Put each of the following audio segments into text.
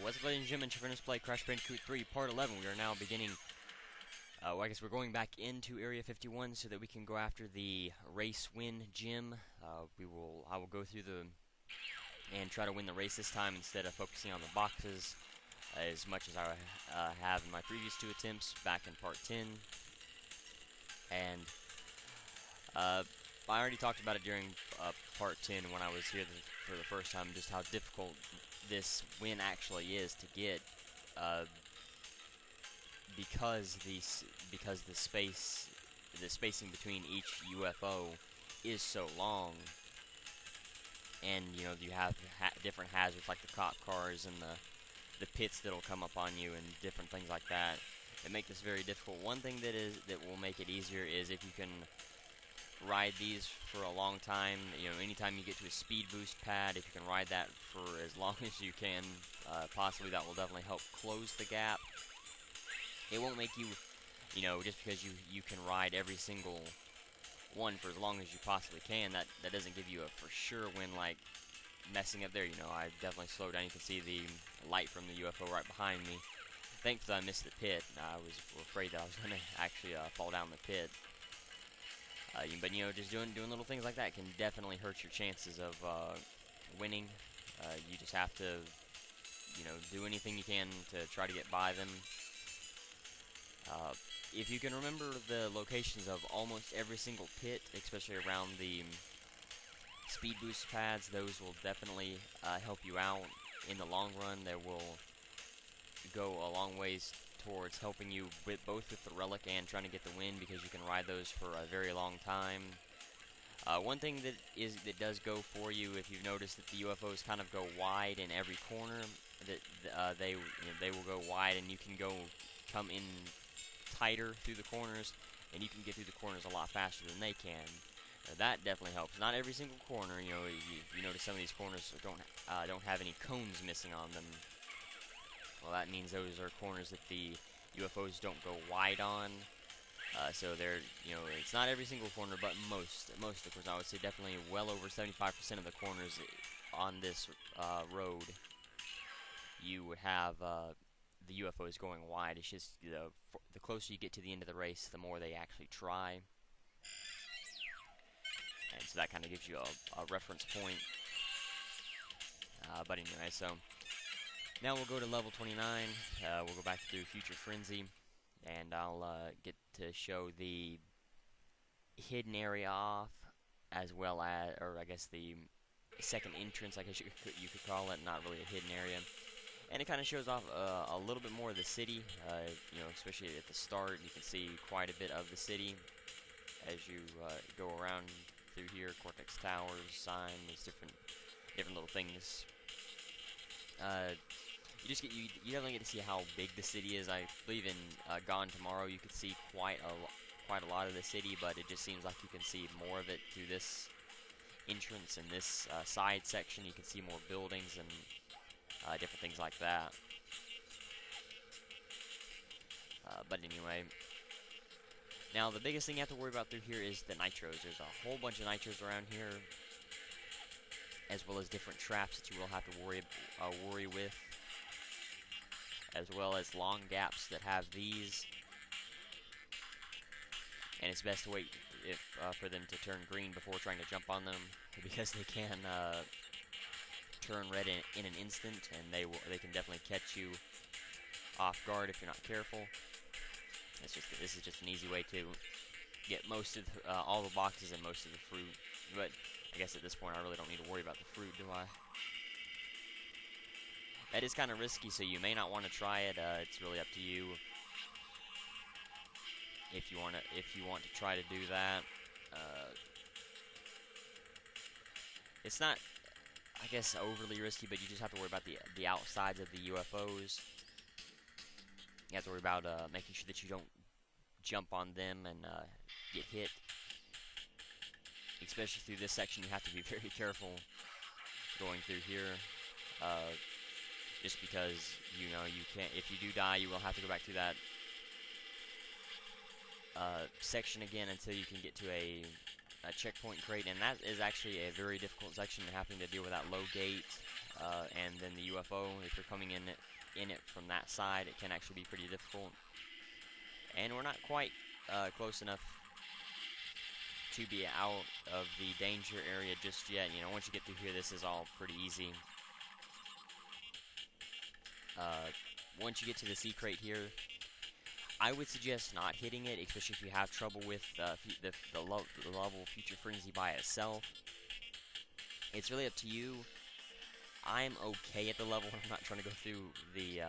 What's up, ladies and gentlemen? Let's play Crash Bandicoot 3 Part 11. We are now beginning, well, I guess we're going back into Area 51 so that we can go after the race win gem. I will go through and try to win the race this time instead of focusing on the boxes as much as I have in my previous two attempts back in Part 10. And I already talked about it during Part 10 when I was here for the first time, just how difficult this win actually is to get, because the spacing between each UFO is so long, and you know you have different hazards like the cop cars and the pits that'll come up on you and different things like that. It make this very difficult. One thing that will make it easier is if you can ride these for a long time. You know, anytime you get to a speed boost pad, if you can ride that for as long as you can, possibly that will definitely help close the gap. It won't make you, you know, just because you can ride every single one for as long as you possibly can, that doesn't give you a for sure win, like messing up there. You know, I definitely slowed down. You can see the light from the UFO right behind me. Thankfully I missed the pit. I was afraid that I was going to actually fall down the pit. But you know, just doing little things like that can definitely hurt your chances of winning. You just have to, you know, do anything you can to try to get by them. If you can remember the locations of almost every single pit, especially around the speed boost pads, those will definitely help you out in the long run. They will go a long ways towards helping you both with the Relic and trying to get the win, because you can ride those for a very long time. One thing that does go for you, if you've noticed that the UFOs kind of go wide in every corner, that they will go wide, and you can come in tighter through the corners, and you can get through the corners a lot faster than they can. That definitely helps. Not every single corner. You know, you notice some of these corners don't have any cones missing on them. Well, that means those are corners that the UFOs don't go wide on. So they're, you know, it's not every single corner, but most of the corners. I would say definitely well over 75% of the corners on this road, you would have the UFOs going wide. It's just, you know, the closer you get to the end of the race, the more they actually try. And so that kind of gives you a reference point. But anyway, so now we'll go to level 29. We'll go back through Future Frenzy, and I'll get to show the hidden area off, as well as, or I guess the second entrance, I guess you could call it. Not really a hidden area, and it kind of shows off a little bit more of the city. You know, especially at the start, you can see quite a bit of the city as you go around through here. Cortex Towers, sign, these different little things. You definitely get to see how big the city is. I believe in Gone Tomorrow you could see quite a lot of the city, but it just seems like you can see more of it through this entrance and this side section. You can see more buildings and different things like that. But anyway, now the biggest thing you have to worry about through here is the nitros. There's a whole bunch of nitros around here, as well as different traps that you will have to worry with, as well as long gaps that have these. And it's best to wait for them to turn green before trying to jump on them, because they can turn red in an instant, and they can definitely catch you off guard if you're not careful. This is just an easy way to get most of all the boxes and most of the fruit. But I guess at this point I really don't need to worry about the fruit, do I? That is kind of risky, so you may not want to try it. It's really up to you if you want to try to do that. It's not, I guess, overly risky, but you just have to worry about the outsides of the UFOs. You have to worry about making sure that you don't jump on them and get hit. Especially through this section, you have to be very careful going through here. Just because, you know, you can't, if you do die, you will have to go back through that section again until you can get to a checkpoint crate, and that is actually a very difficult section, having to deal with that low gate and then the UFO if you're coming in in it from that side, it can actually be pretty difficult. And we're not quite close enough to be out of the danger area just yet. You know, once you get through here, this is all pretty easy. Once you get to the sea crate here, I would suggest not hitting it, especially if you have trouble with the level Future Frenzy by itself. It's really up to you. I'm okay at the level. I'm not trying to go through the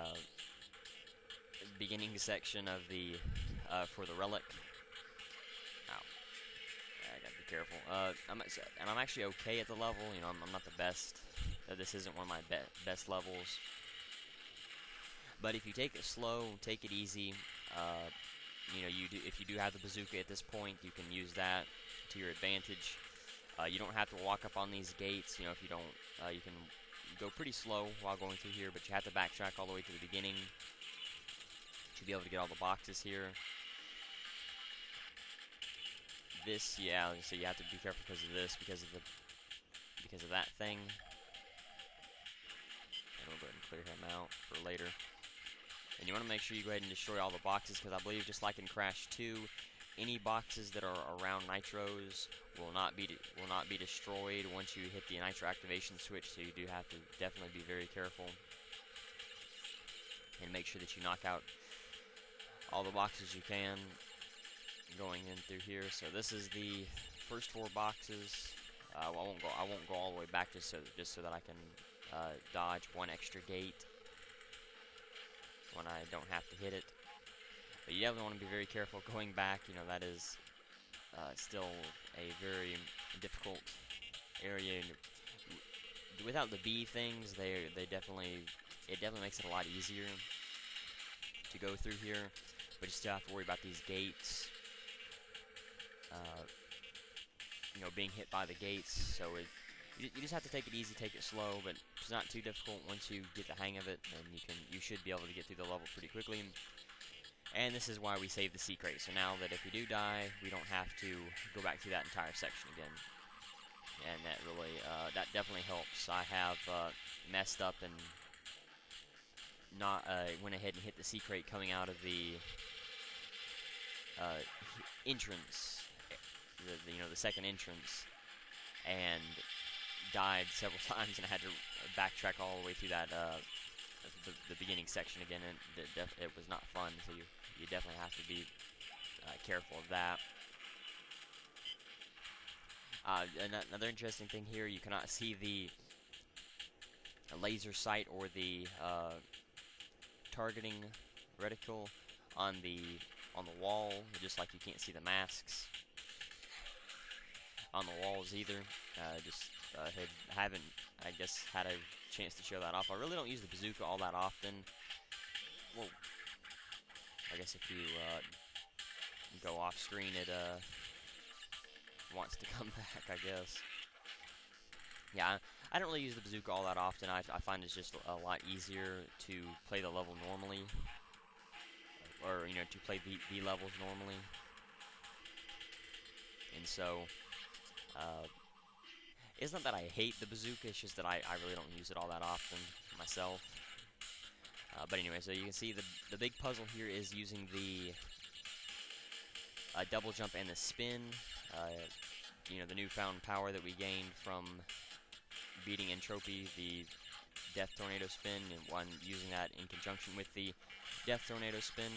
beginning section of the for the relic. Ow. I gotta be careful. I'm actually okay at the level. You know, I'm not the best. This isn't one of my best levels. But if you take it slow, take it easy. You know, if you do have the bazooka at this point, you can use that to your advantage. You don't have to walk up on these gates. You know, if you don't, you can go pretty slow while going through here, but you have to backtrack all the way to the beginning to be able to get all the boxes here. This, yeah, so you have to be careful because of this, because of that thing. And we'll go ahead and clear him out for later. And you want to make sure you go ahead and destroy all the boxes, because I believe just like in Crash 2, any boxes that are around nitros will not be destroyed once you hit the nitro activation switch. So you do have to definitely be very careful and make sure that you knock out all the boxes you can going in through here. So this is the first 4 boxes. I won't go all the way back just so that I can dodge one extra gate when I don't have to hit it. But you definitely want to be very careful going back. You know, that is still a very difficult area. Without the bee things, it definitely makes it a lot easier to go through here. But you still have to worry about these gates. You know, being hit by the gates. So you just have to take it easy, take it slow, but it's not too difficult once you get the hang of it, and you should be able to get through the level pretty quickly. And this is why we save the sea crate. So now that if we do die, we don't have to go back through that entire section again. And that really, that definitely helps. I have messed up and not went ahead and hit the sea crate coming out of the entrance, you know, the second entrance, and died several times, and I had to backtrack all the way through that the beginning section again, and it was not fun. So you definitely have to be careful of that. Another interesting thing here, you cannot see the laser sight or the targeting reticle on the wall, just like you can't see the masks on the walls either. Haven't, I guess, had a chance to show that off. I really don't use the bazooka all that often. Whoa. I guess if you go off screen, it wants to come back, I guess. Yeah, I don't really use the bazooka all that often. I find it's just a lot easier to play the level normally, or, you know, to play the levels normally. And so, it's not that I hate the bazooka, it's just that I really don't use it all that often myself. But anyway, so you can see the big puzzle here is using the double jump and the spin. You know, the newfound power that we gained from beating Entropy, the Death Tornado Spin, and one using that in conjunction with the Death Tornado Spin.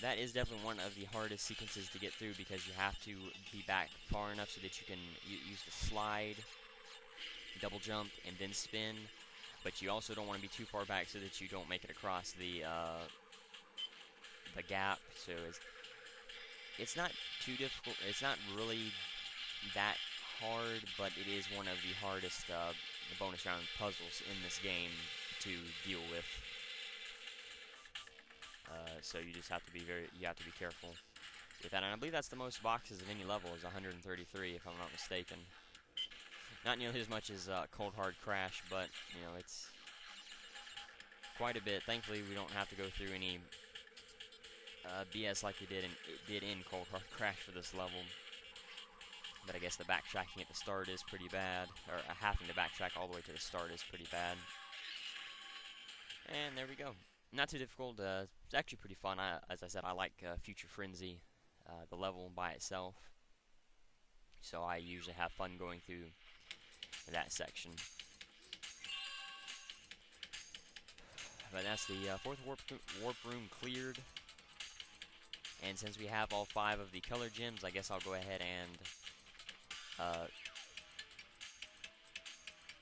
That is definitely one of the hardest sequences to get through, because you have to be back far enough so that you can use the slide, double jump, and then spin. But you also don't want to be too far back so that you don't make it across the gap. So it's not too difficult. It's not really that hard, but it is one of the hardest bonus round puzzles in this game to deal with. So you just have to be careful with that. And I believe that's the most boxes of any level, is 133, if I'm not mistaken. Not nearly as much as Cold Hard Crash, but, you know, it's quite a bit. Thankfully, we don't have to go through any BS like we did in Cold Hard Crash for this level. But I guess the backtracking at the start is pretty bad, or having to backtrack all the way to the start is pretty bad. And there we go. Not too difficult. It's actually pretty fun. As I said, I like Future Frenzy, the level by itself. So I usually have fun going through that section. But that's the fourth warp room cleared. And since we have all 5 of the color gems, I guess I'll go ahead and,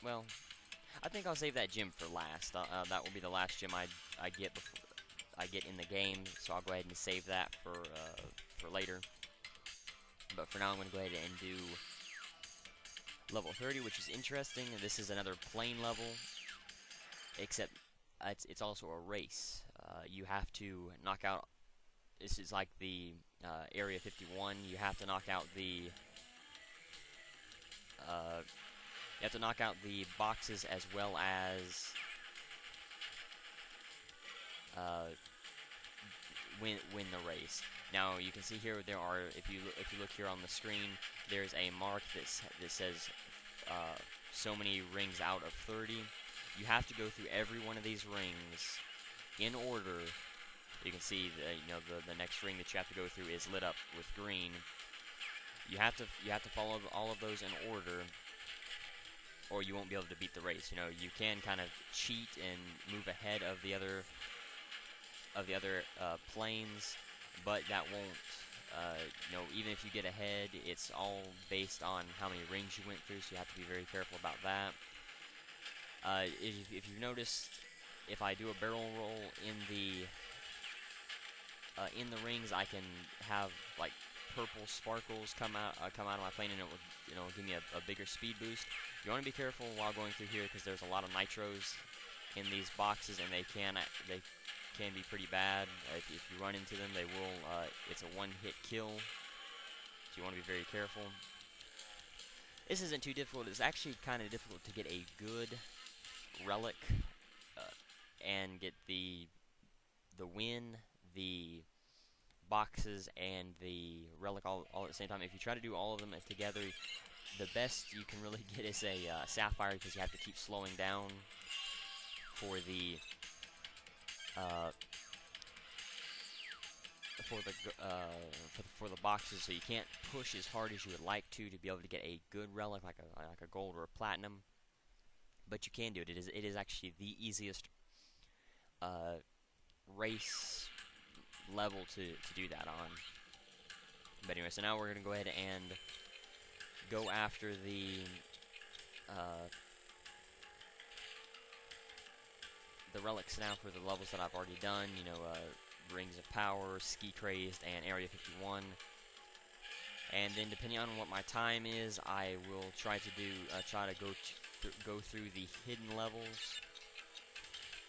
well, I think I'll save that gem for last. That will be the last gem I get before I get in the game. So I'll go ahead and save that for later. But for now, I'm going to go ahead and do level 30, which is interesting. This is another plane level, except it's also a race. You have to knock out. This is like the Area 51. You have to knock out the. You have to knock out the boxes as well as win the race. Now you can see here there are, if you look here on the screen, there's a mark that says so many rings out of 30. You have to go through every one of these rings in order. You can see the next ring that you have to go through is lit up with green. You have to follow all of those in order, or you won't be able to beat the race. You can kind of cheat and move ahead of the other planes, but that won't. Even if you get ahead, it's all based on how many rings you went through, so you have to be very careful about that. If you've noticed, if I do a barrel roll in the rings, I can have like purple sparkles come out of my plane, and it will give me a bigger speed boost. You want to be careful while going through here because there's a lot of nitros in these boxes, and they can be pretty bad. If you run into them, they will. It's a one-hit kill, so you want to be very careful. This isn't too difficult. It's actually kind of difficult to get a good relic and get the win, the boxes, and the relic all at the same time. If you try to do all of them together, the best you can really get is a sapphire, because you have to keep slowing down for the boxes, so you can't push as hard as you would like to be able to get a good relic like a gold or a platinum. But you can do it. It is actually the easiest race level to do that on. But anyway, so now we're gonna go ahead and go after the relics now for the levels that I've already done. Rings of Power, Ski Crazed, and Area 51. And then depending on what my time is, I will try to go through the hidden levels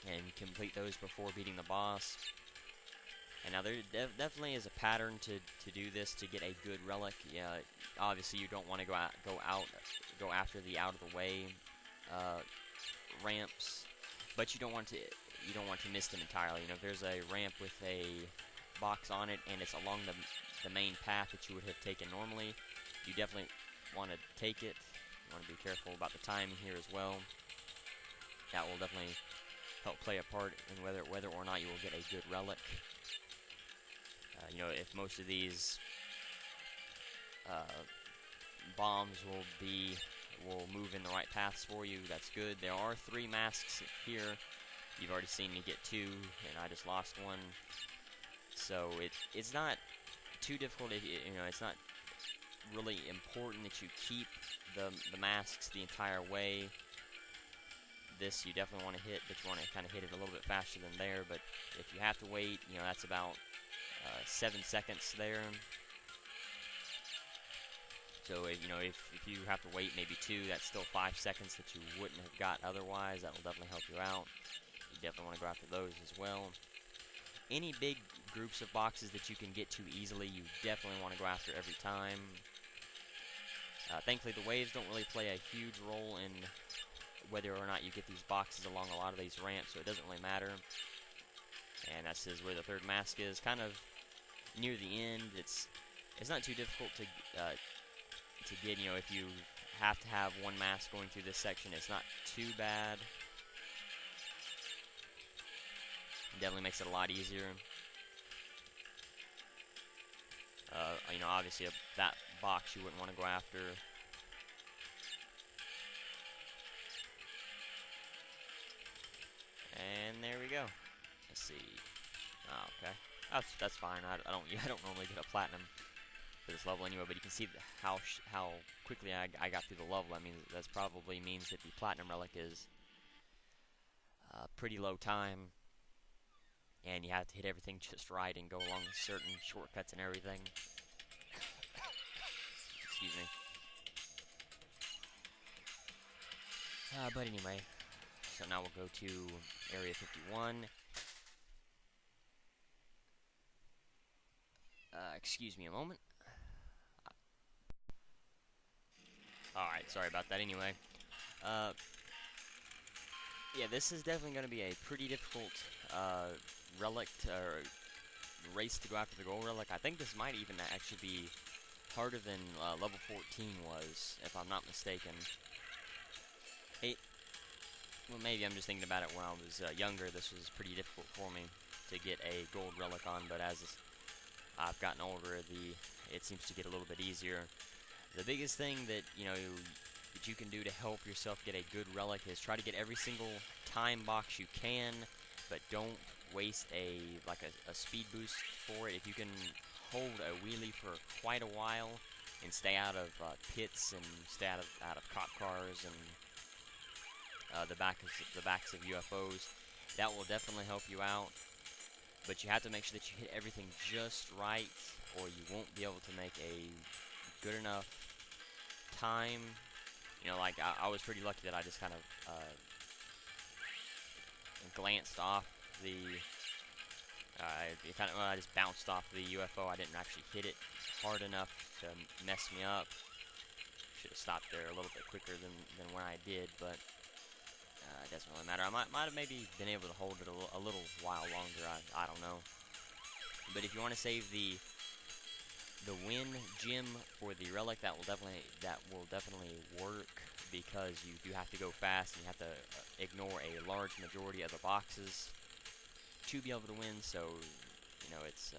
and complete those before beating the boss. And now there definitely is a pattern to do this to get a good relic. Obviously you don't want to go after the out of the way ramps, but you don't want to miss them entirely. If there's a ramp with a box on it and it's along the main path that you would have taken normally, you definitely want to take it. You want to be careful about the timing here as well. That will definitely help play a part in whether or not you will get a good relic. If most of these bombs will move in the right paths for you, that's good. There are 3 masks here. You've already seen me get 2, and I just lost 1. So it's not too difficult. It's not really important that you keep the masks the entire way. This you definitely want to hit, but you want to kind of hit it a little bit faster than there. But if you have to wait, that's about 7 seconds there. So if you have to wait maybe 2, that's still 5 seconds that you wouldn't have got otherwise. That will definitely help you out. You definitely want to go after those as well. Any big groups of boxes that you can get to easily, you definitely want to go after every time. Thankfully, the waves don't really play a huge role in whether or not you get these boxes along a lot of these ramps, so it doesn't really matter. And that says where the 3rd mask is, kind of near the end. It's not too difficult to get. If you have to have 1 mask going through this section, it's not too bad. Definitely makes it a lot easier. You know, obviously that box you wouldn't want to go after. And there we go. Let's see. Oh, okay. That's fine. I don't I don't normally get a platinum for this level anyway, but you can see how quickly I got through the level. I mean, that's probably means that the platinum relic is pretty low time, and you have to hit everything just right and go along certain shortcuts and everything. Excuse me. But anyway, so now we'll go to Area 51. Excuse me a moment. Alright, sorry about that anyway. Yeah, this is definitely going to be a pretty difficult relic race to go after the gold relic. I think this might even actually be harder than level 14 was, if I'm not mistaken. Well, maybe I'm just thinking about it when I was younger. This was pretty difficult for me to get a gold relic on, but as I've gotten older, it seems to get a little bit easier. The biggest thing that that you can do to help yourself get a good relic is try to get every single time box you can, but don't waste a speed boost for it. If you can hold a wheelie for quite a while and stay out of pits and stay out of cop cars and the backs of UFOs, that will definitely help you out. But you have to make sure that you hit everything just right, or you won't be able to make a good enough time. You know, like I was pretty lucky that I just kind of glanced off the. I just bounced off the UFO. I didn't actually hit it hard enough to mess me up. Should have stopped there a little bit quicker than when I did, but it doesn't really matter. I might have maybe been able to hold it a little while longer. I don't know. But if you want to save the win gem for the relic, that will definitely work, because you do have to go fast and you have to ignore a large majority of the boxes to be able to win. So it's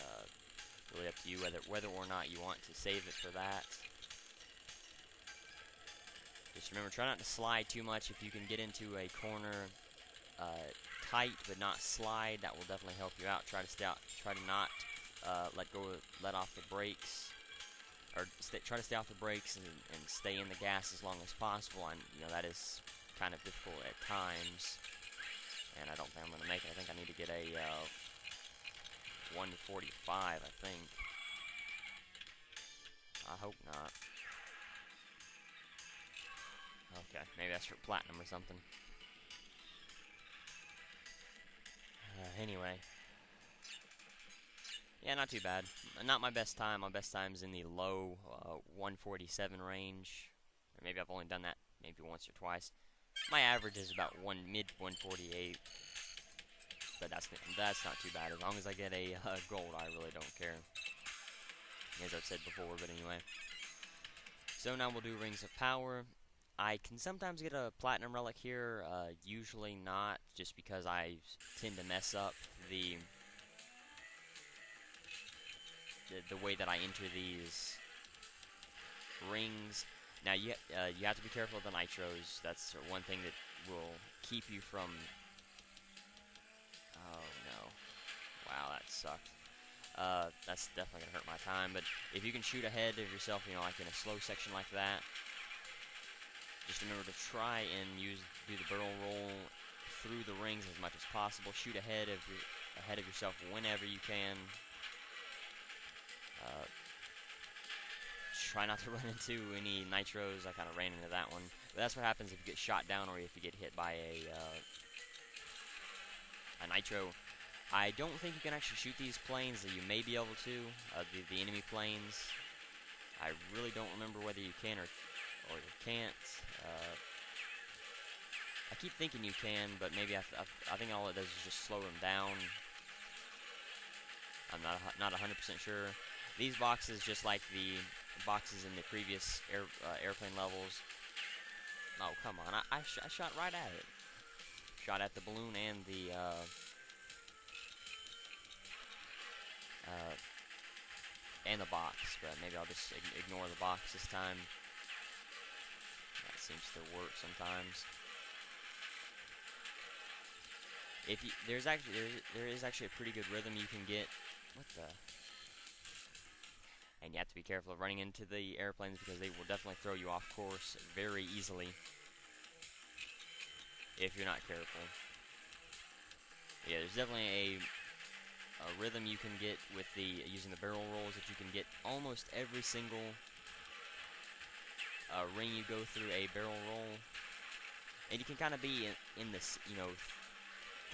really up to you whether or not you want to save it for that. Just remember, try not to slide too much. If you can get into a corner tight but not slide, that will definitely help you out. Try to not let off the brakes, or try to stay off the brakes and stay in the gas as long as possible. And that is kind of difficult at times. And I don't think I'm going to make it. I think I need to get a 145, I think. I hope not. Okay, maybe that's for platinum or something. Anyway. Yeah, not too bad. Not my best time. My best time's in the low 147 range. Or maybe I've only done that maybe once or twice. My average is about mid 148. But that's not too bad. As long as I get a gold, I really don't care. As I've said before, but anyway. So now we'll do Rings of Power. I can sometimes get a platinum relic here, usually not, just because I tend to mess up the way that I enter these rings. Now you have to be careful of the nitros. That's one thing that will keep you from. Oh no! Wow, that sucked. That's definitely gonna hurt my time. But if you can shoot ahead of yourself, like in a slow section like that, just remember to try and do the barrel roll through the rings as much as possible. Shoot ahead of yourself whenever you can. Try not to run into any nitros. I kind of ran into that one. But that's what happens if you get shot down or if you get hit by a nitro. I don't think you can actually shoot these planes. You may be able to, the enemy planes. I really don't remember whether you can or you can't. I keep thinking you can, but maybe I think all it does is just slow them down. I'm not 100% sure. These boxes, just like the boxes in the previous airplane levels. Oh, come on. I shot right at it. Shot at the balloon and the uh, and the box, but maybe I'll just ignore the box this time. That seems to work sometimes. If you, there is actually a pretty good rhythm you can get. What the? And you have to be careful of running into the airplanes because they will definitely throw you off course very easily if you're not careful. Yeah, there's definitely a rhythm you can get with using the barrel rolls that you can get almost every single ring you go through a barrel roll, and you can kind of be in this,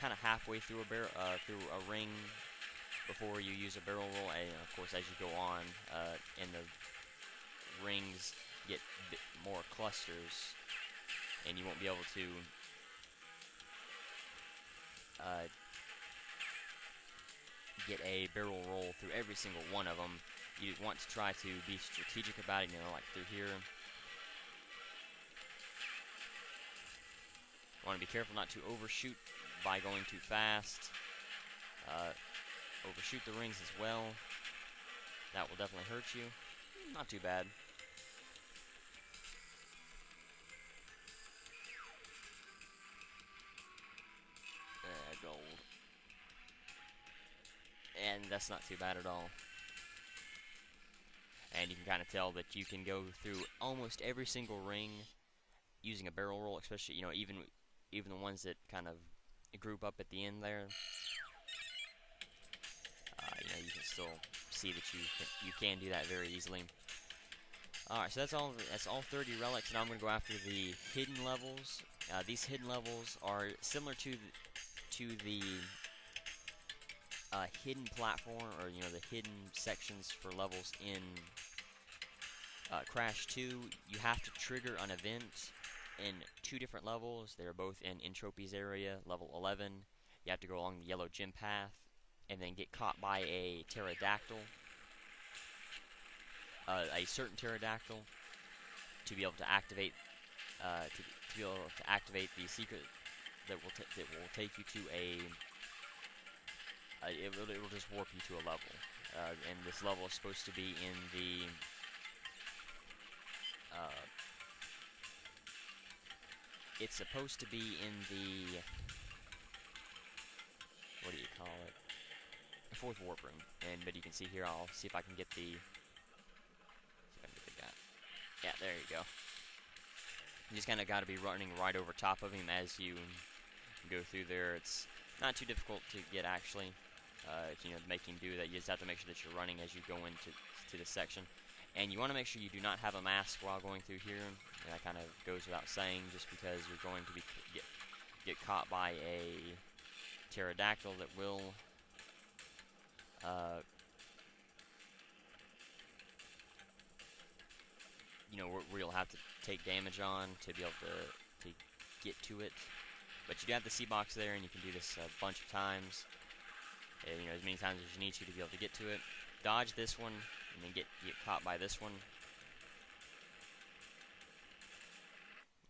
kind of halfway through through a ring before you use a barrel roll, and of course as you go on, and the rings get more clusters, and you won't be able to get a barrel roll through every single one of them. You want to try to be strategic about it, like through here. You want to be careful not to overshoot by going too fast. Overshoot the rings as well. That will definitely hurt you. Not too bad. Gold. And that's not too bad at all. And you can kind of tell that you can go through almost every single ring using a barrel roll, especially, even the ones that kind of group up at the end there. You can still see that you can do that very easily. Alright, so that's all 30 relics, and I'm going to go after the hidden levels. These hidden levels are similar to the hidden platform, or the hidden sections for levels in Crash 2. You have to trigger an event in 2 different levels. They're both in Entropy's area, level 11. You have to go along the yellow gym path, and then get caught by a pterodactyl, a certain pterodactyl, to be able to activate the secret that will take you to it will just warp you to a level, and this level is supposed to be in the it's supposed to be in the, what do you call it? The 4th warp room. But you can see here, I'll see if I can get the guy. Yeah, there you go. You just kind of got to be running right over top of him as you go through there. It's not too difficult to get, actually. Make him do that. You just have to make sure that you're running as you go into this section. And you want to make sure you do not have a mask while going through here. And that kind of goes without saying, just because you're going to get caught by a pterodactyl that will where you'll have to take damage on to be able to get to it. But you do have the C box there, and you can do this a bunch of times. As many times as you need to be able to get to it. Dodge this one, and then get caught by this one.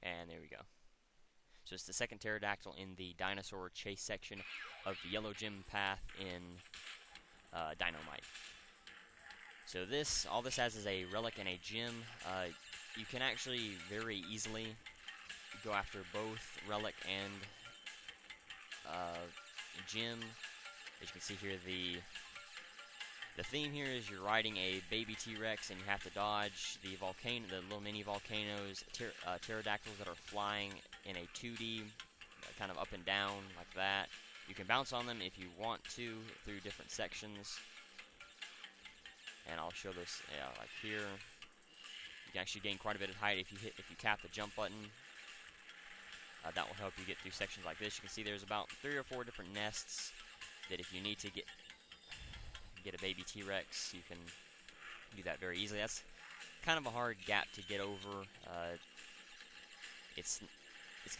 And there we go. So it's the second pterodactyl in the dinosaur chase section of the yellow gym path in Dynamite. So all this has is a relic and a gem. You can actually very easily go after both relic and gem. As you can see here, the theme here is you're riding a baby T-Rex, and you have to dodge the little mini volcanoes, pterodactyls that are flying in a 2D, kind of up and down like that. You can bounce on them if you want to through different sections. And I'll show this, like here. You can actually gain quite a bit of height if you tap the jump button. That will help you get through sections like this. You can see there's about 3 or 4 different nests that if you need to get a baby T-Rex, you can do that very easily. That's kind of a hard gap to get over. It's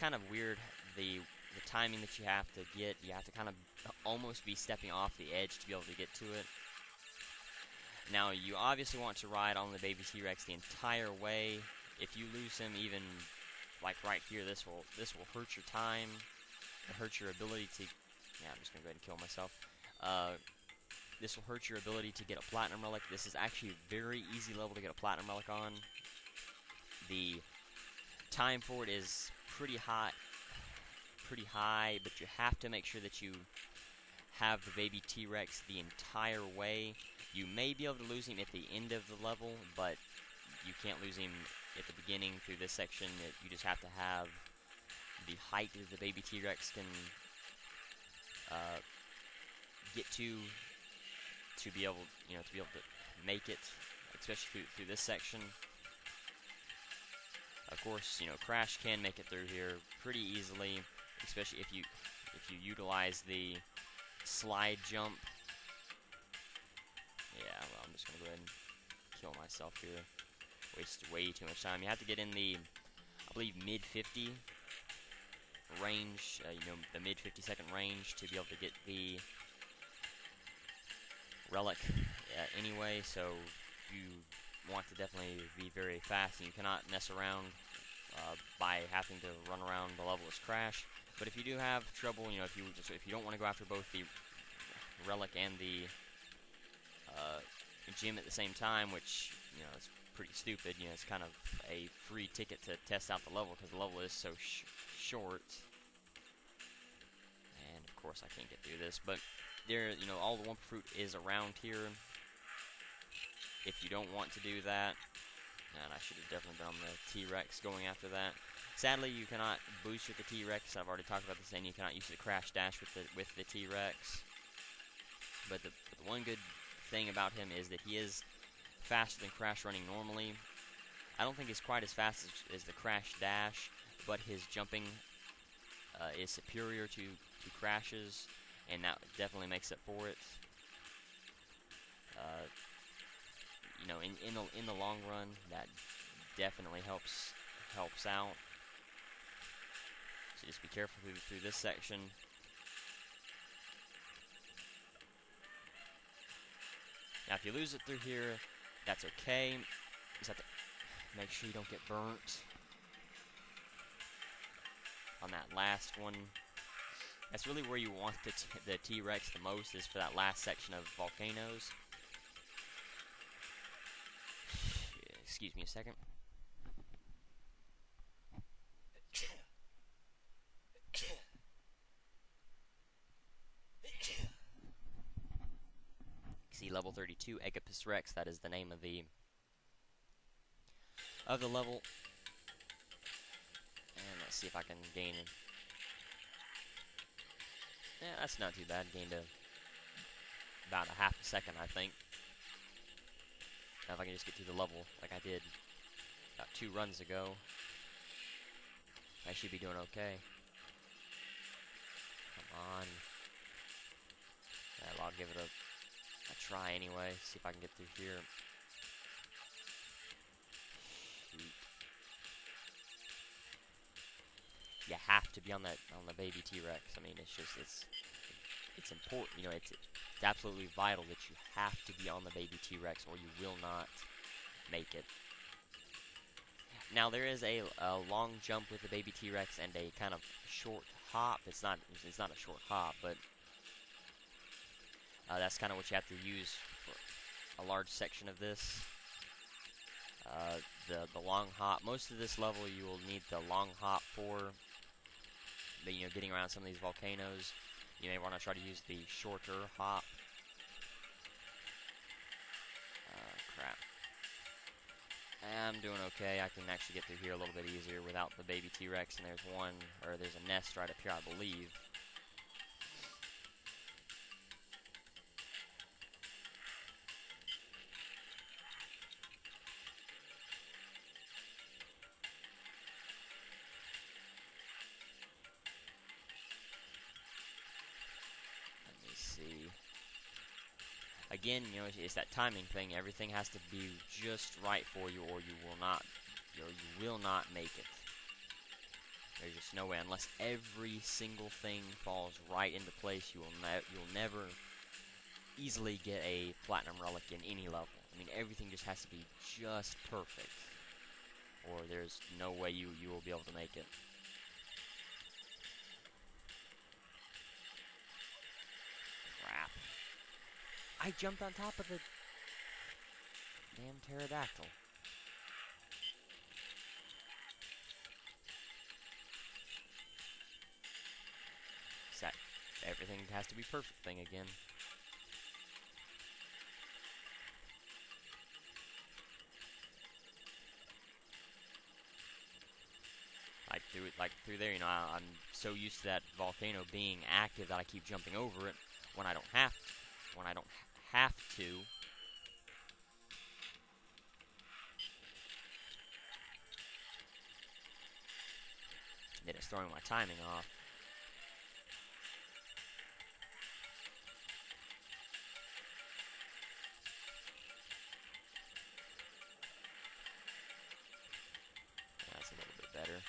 kind of weird, the timing that you have to get. You have to kind of almost be stepping off the edge to be able to get to it. Now, you obviously want to ride on the baby T-Rex the entire way. If you lose him, even like right here, this will hurt your time. It hurts your ability to. Yeah, I'm just gonna go ahead and kill myself. this will hurt your ability to get a platinum relic. This is actually a very easy level to get a platinum relic on. The time for it is pretty high, but you have to make sure that you have the baby T-Rex the entire way. You may be able to lose him at the end of the level, but you can't lose him at the beginning through this section. You just have to have the height that the baby T-Rex can get to be able, to make it, especially through this section. Of course, Crash can make it through here pretty easily, especially if you utilize the slide jump. Yeah, well, I'm just gonna go ahead and kill myself here. Waste way too much time. You have to get in the, I believe, mid-50 range, the mid-50-second range to be able to get the relic anyway, so you want to definitely be very fast, and you cannot mess around by having to run around the level as Crash. But if you do have trouble, if you don't want to go after both the relic and the gym at the same time, which is pretty stupid. It's kind of a free ticket to test out the level because the level is so short. And of course, I can't get through this, but there, all the Wumpa Fruit is around here. If you don't want to do that, and I should have definitely been on the T-Rex going after that. Sadly, you cannot boost with the T-Rex. I've already talked about this, and you cannot use the Crash Dash with the T-Rex. But the one good thing about him is that he is faster than Crash running normally. I don't think he's quite as fast as the Crash Dash, but his jumping is superior to Crash's, and that definitely makes it for it. In the long run, that definitely helps out. So just be careful through this section. Now, if you lose it through here, that's okay. You just have to make sure you don't get burnt on that last one. That's really where you want the T-Rex the most, is for that last section of volcanoes. Excuse me a second. See, level 32, Egapus Rex, that is the name of the level. And let's see if I can gain it. Yeah, that's not too bad. Gained about a half a second, I think. Now if I can just get through the level like I did about 2 runs ago, I should be doing okay. Come on. Well, I'll give it a try anyway, see if I can get through here. Shoot. You have to be on the baby T-Rex. I mean, it's important, it's absolutely vital that you have to be on the baby T-Rex or you will not make it. Now, there is a long jump with the baby T-Rex and a kind of short hop. It's not a short hop, but that's kind of what you have to use for a large section of this. The long hop. Most of this level you will need the long hop for. But, getting around some of these volcanoes, you may want to try to use the shorter hop. Crap. I'm doing okay. I can actually get through here a little bit easier without the baby T-Rex, and there's a nest right up here, I believe. Again, it's that timing thing. Everything has to be just right for you, or you will not make it. There's just no way, unless every single thing falls right into place. You'll never easily get a platinum relic in any level. I mean, everything just has to be just perfect, or there's no way you will be able to make it. I jumped on top of the damn pterodactyl. That everything has to be perfect thing again. Like through there, you know, I'm so used to that volcano being active that I keep jumping over it when I don't have to. When I don't have to. Then it's throwing my timing off. That's a little bit better.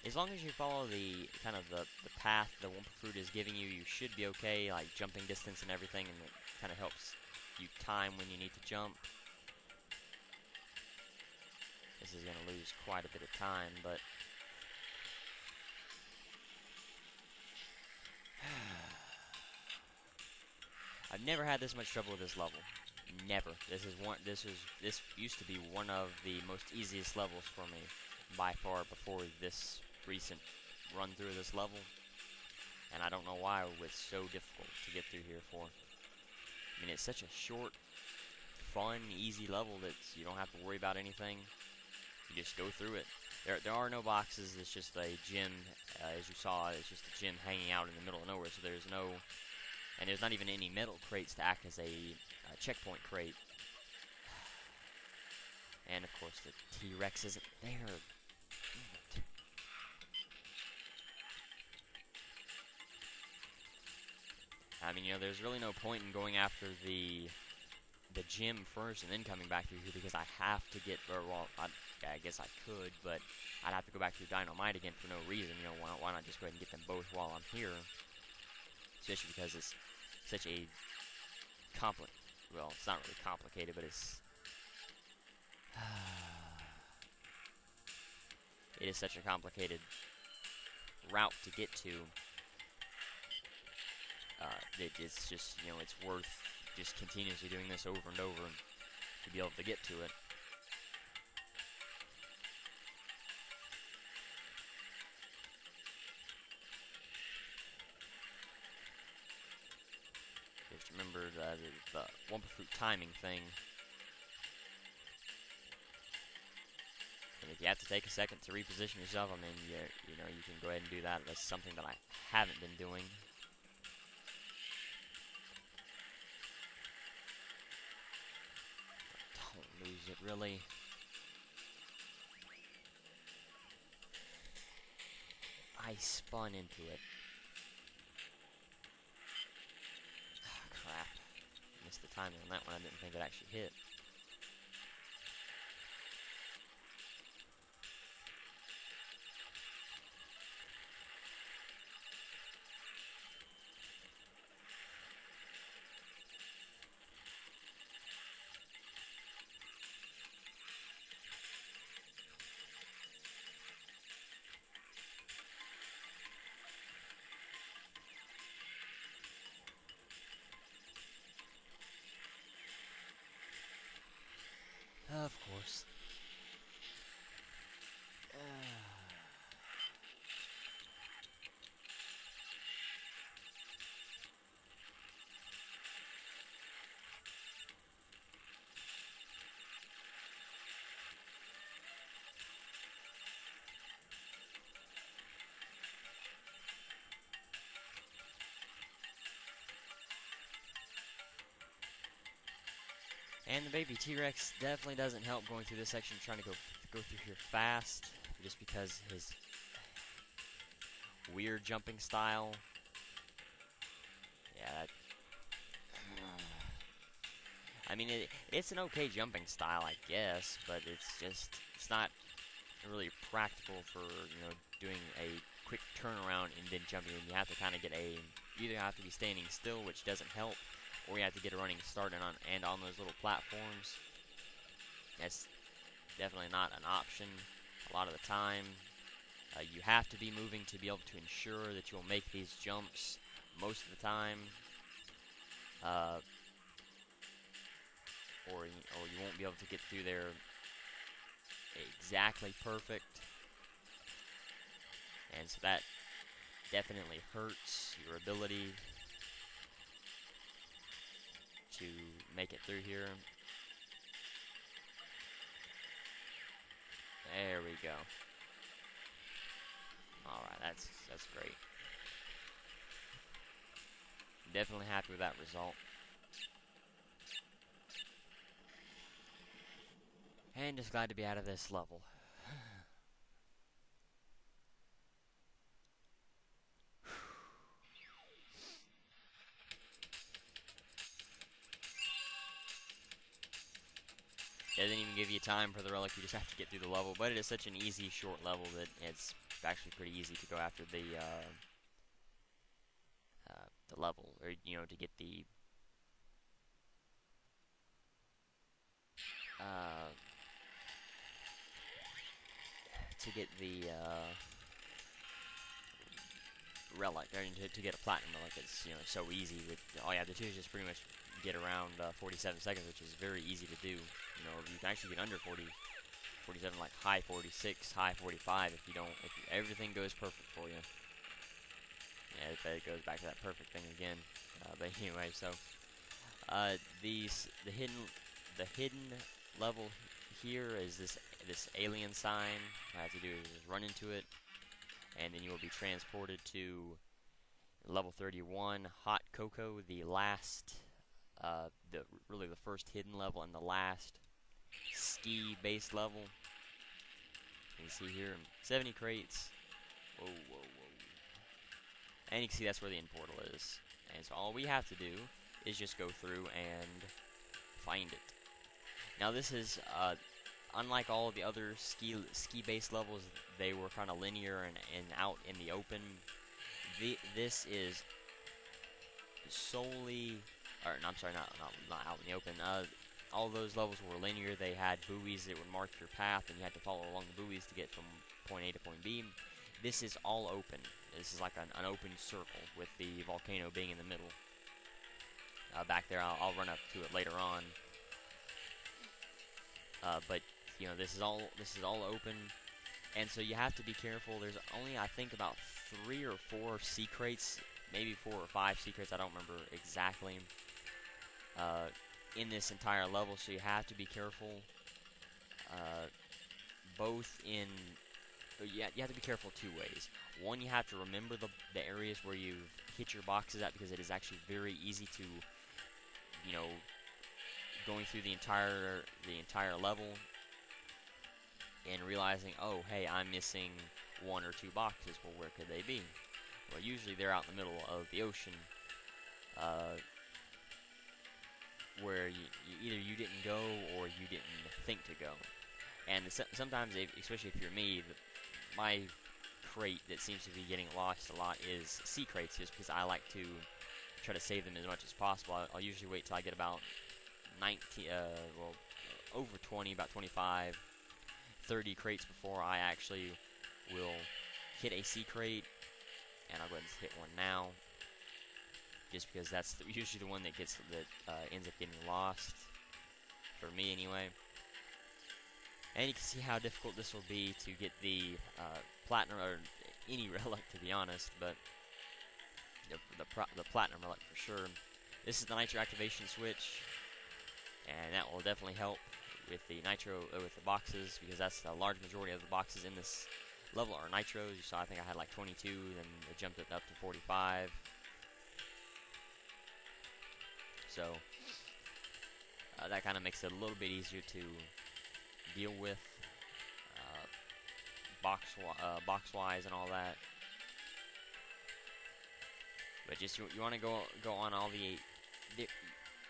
As long as you follow the kind of the path the Wumpa Fruit is giving you, you should be okay, like jumping distance and everything, and it kind of helps you time when you need to jump. This is going to lose quite a bit of time, but I've never had this much trouble with this level. Never. This used to be one of the most easiest levels for me by far before this recent run through this level, and I don't know why it was so difficult to get through here for. I mean, it's such a short, fun, easy level that you don't have to worry about anything. You just go through it. There are no boxes. It's just a gym, as you saw. It's just a gym hanging out in the middle of nowhere. So there's no, and there's not even any metal crates to act as a checkpoint crate. And of course, the T-Rex isn't there. I mean, you know, there's really no point in going after the gym first and then coming back through here because I have to get, or well, I guess I could, but I'd have to go back through Dynamite again for no reason. You know, why not just go ahead and get them both while I'm here? Especially because it's such a well, it's not really complicated, but it's it is such a complicated route to get to. It's just, you know, it's worth just continuously doing this over and over to be able to get to it. Just remember the Wumpa Fruit timing thing. And if you have to take a second to reposition yourself, I mean, you know, you can go ahead and do that. That's something that I haven't been doing. Don't lose it, really. I spun into it. Oh, crap. Missed the timing on that one. I didn't think it actually hit. Of course. And the baby T-Rex definitely doesn't help going through this section, trying to go through here fast, just because his weird jumping style. Yeah, I mean, it's an okay jumping style, I guess, but it's not really practical for, you know, doing a quick turnaround and then jumping in. You have to kind of get you either have to be standing still, which doesn't help, or you have to get a running start and on those little platforms. That's definitely not an option a lot of the time. You have to be moving to be able to ensure that you'll make these jumps most of the time. uh, or you won't be able to get through there exactly perfect, and so that definitely hurts your ability to make it through here. There we go. Alright, that's great. Definitely happy with that result. And just glad to be out of this level. Doesn't even give you time for the relic, you just have to get through the level. But it is such an easy, short level that it's actually pretty easy to go after the level, or to get the relic, or to get a platinum relic. It's so easy. With all you have to do is just pretty much get around 47 seconds, which is very easy to do. You can actually get under 47, like high 46, high 45 if everything goes perfect for you. Yeah, it goes back to that perfect thing again. But anyway, so the hidden level here is this alien sign. All I have to do is just run into it, and then you will be transported to level 31, Hot Cocoa, the last, really the first hidden level and the last ski-based level. You can see here, 70 crates. Whoa, whoa, whoa. And you can see that's where the end portal is. And so all we have to do is just go through and find it. Now this is, unlike all of the other ski-based levels, they were kind of linear and out in the open. This is solely, or no, I'm sorry, not out in the open. All those levels were linear. They had buoys that would mark your path, and you had to follow along the buoys to get from point A to point B. This is all open. This is like an open circle with the volcano being in the middle. Back there, I'll run up to it later on. But this is all open, and so you have to be careful. There's only, I think, about 3 or 4 sea crates, maybe 4 or 5 sea crates. I don't remember exactly. In this entire level, so you have to be careful. You have to be careful 2 ways. One, you have to remember the areas where you've hit your boxes at, because it is actually very easy to, going through the entire level and realizing, oh, hey, I'm missing 1 or 2 boxes. Well, where could they be? Well, usually they're out in the middle of the ocean, where either you didn't go or you didn't think to go. And sometimes, especially if you're me, my crate that seems to be getting lost a lot is sea crates, just because I like to try to save them as much as possible. I'll usually wait till I get about 19, over 20, about 25, 30 crates before I actually will hit a sea crate, and I'll go ahead and hit one now, just because that's usually the one that ends up getting lost, for me anyway. And you can see how difficult this will be to get the platinum, or any relic, to be honest, but the platinum relic for sure. This is the nitro activation switch, and that will definitely help with the nitro, with the boxes, because that's the large majority of the boxes in this level are nitros. You saw, I think I had like 22, then I jumped it up to 45. So that kind of makes it a little bit easier to deal with, box-wise and all that. But just you want to go on all